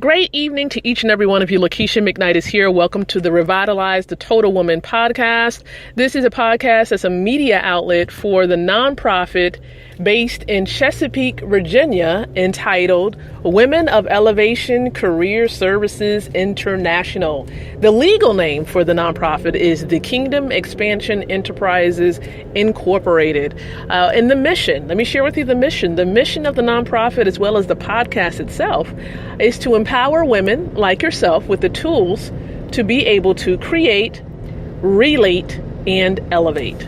Great evening to each and every one of you. Lakeisha McKnight is here. Welcome to the Revitalize the Total Woman podcast. This is a podcast that's a media outlet for the nonprofit based in Chesapeake, Virginia, entitled Women of Elevation Career Services International. The legal name for the nonprofit is the Kingdom Expansion Enterprises Incorporated. And the mission, let me share with you the mission. The mission of the nonprofit, as well as the podcast itself, is to empower women like yourself with the tools to be able to create, relate, and elevate.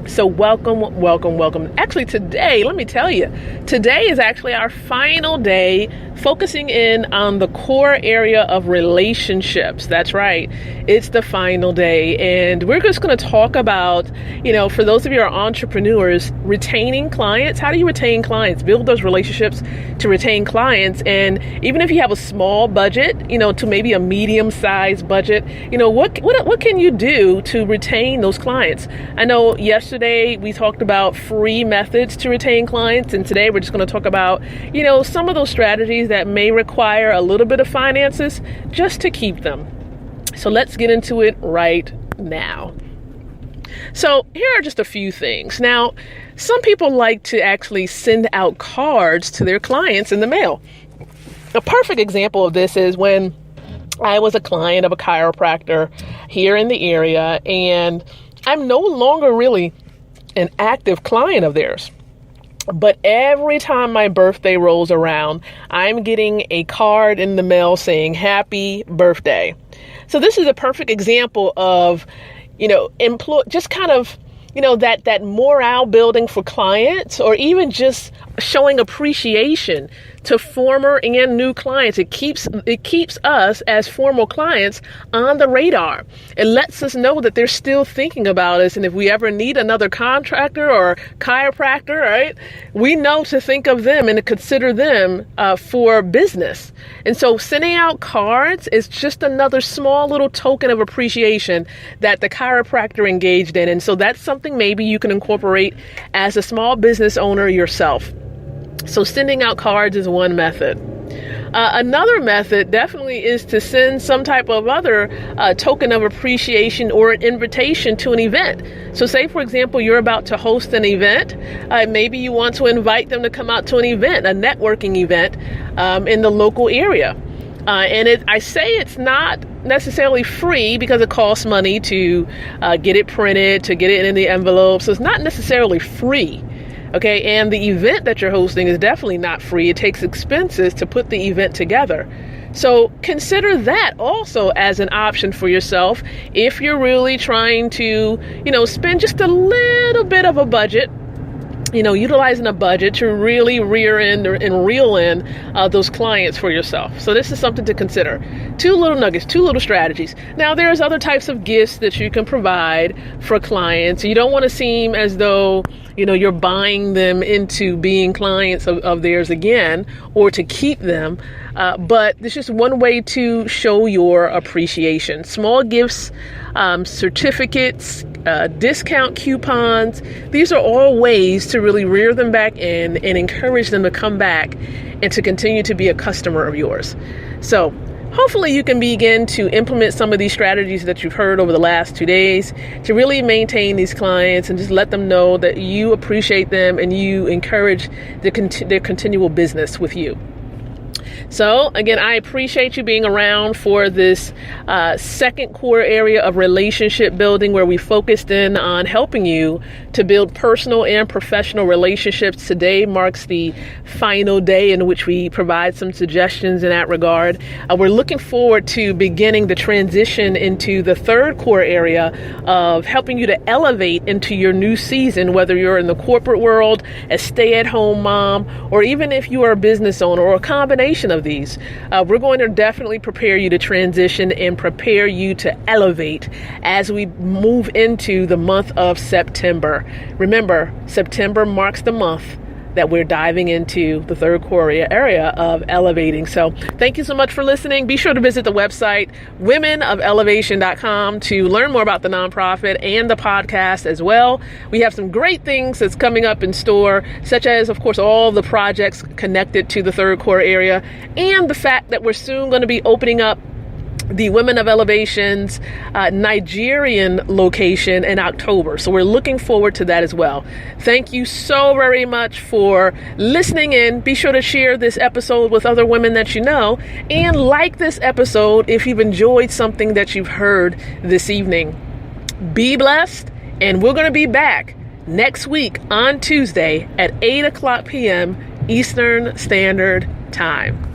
So welcome. Actually, today, let me tell you, today is actually our final day focusing in on the core area of relationships. That's right. It's the final day. And we're just going to talk about, for those of you who are entrepreneurs, retaining clients. How do you retain clients? Build those relationships to retain clients. And even if you have a small budget, to maybe a medium-sized budget, what can you do to retain those clients? I know yesterday we talked about free methods to retain clients. And today we're just going to talk about, some of those strategies that may require a little bit of finances just to keep them. So let's get into it right now. So here are just a few things. Now, some people like to actually send out cards to their clients in the mail. A perfect example of this is when I was a client of a chiropractor here in the area, and I'm no longer really an active client of theirs. But every time my birthday rolls around, I'm getting a card in the mail saying happy birthday. So this is a perfect example of, that morale building for clients, or even just showing appreciation to former and new clients. It keeps us as former clients on the radar. It lets us know that they're still thinking about us. And if we ever need another contractor or chiropractor, right, we know to think of them and to consider them for business. And so sending out cards is just another small little token of appreciation that the chiropractor engaged in. And so that's something maybe you can incorporate as a small business owner yourself. So sending out cards is one method. Another method definitely is to send some type of other token of appreciation or an invitation to an event. So say, for example, you're about to host an event. Maybe you want to invite them to come out to an event, a networking event in the local area. I say it's not necessarily free because it costs money to get it printed, to get it in the envelope. So it's not necessarily free. Okay, and the event that you're hosting is definitely not free. It takes expenses to put the event together. So consider that also as an option for yourself if you're really trying to, spend just a little bit of a budget, utilizing a budget to really reel in those clients for yourself. So this is something to consider. Two little nuggets, two little strategies. Now, there's other types of gifts that you can provide for clients. You don't want to seem as though, you're buying them into being clients of theirs again, or to keep them. But it's just one way to show your appreciation. Small gifts, certificates, discount coupons. These are all ways to really rear them back in and encourage them to come back and to continue to be a customer of yours. So hopefully you can begin to implement some of these strategies that you've heard over the last 2 days to really maintain these clients and just let them know that you appreciate them and you encourage their continual business with you. So again, I appreciate you being around for this second core area of relationship building, where we focused in on helping you to build personal and professional relationships. Today marks the final day in which we provide some suggestions in that regard. We're looking forward to beginning the transition into the third core area of helping you to elevate into your new season, whether you're in the corporate world, a stay-at-home mom, or even if you are a business owner, or a combination of these. We're going to definitely prepare you to transition and prepare you to elevate as we move into the month of September. Remember, September marks the month that we're diving into the third core area of elevating. So thank you so much for listening. Be sure to visit the website, womenofelevation.com, to learn more about the nonprofit and the podcast as well. We have some great things that's coming up in store, such as, of course, all the projects connected to the third core area, and the fact that we're soon going to be opening up the Women of Elevation's Nigerian location in October. So we're looking forward to that as well. Thank you so very much for listening in. Be sure to share this episode with other women that you know, and like this episode if you've enjoyed something that you've heard this evening. Be blessed, and we're going to be back next week on Tuesday at 8 o'clock p.m. Eastern Standard Time.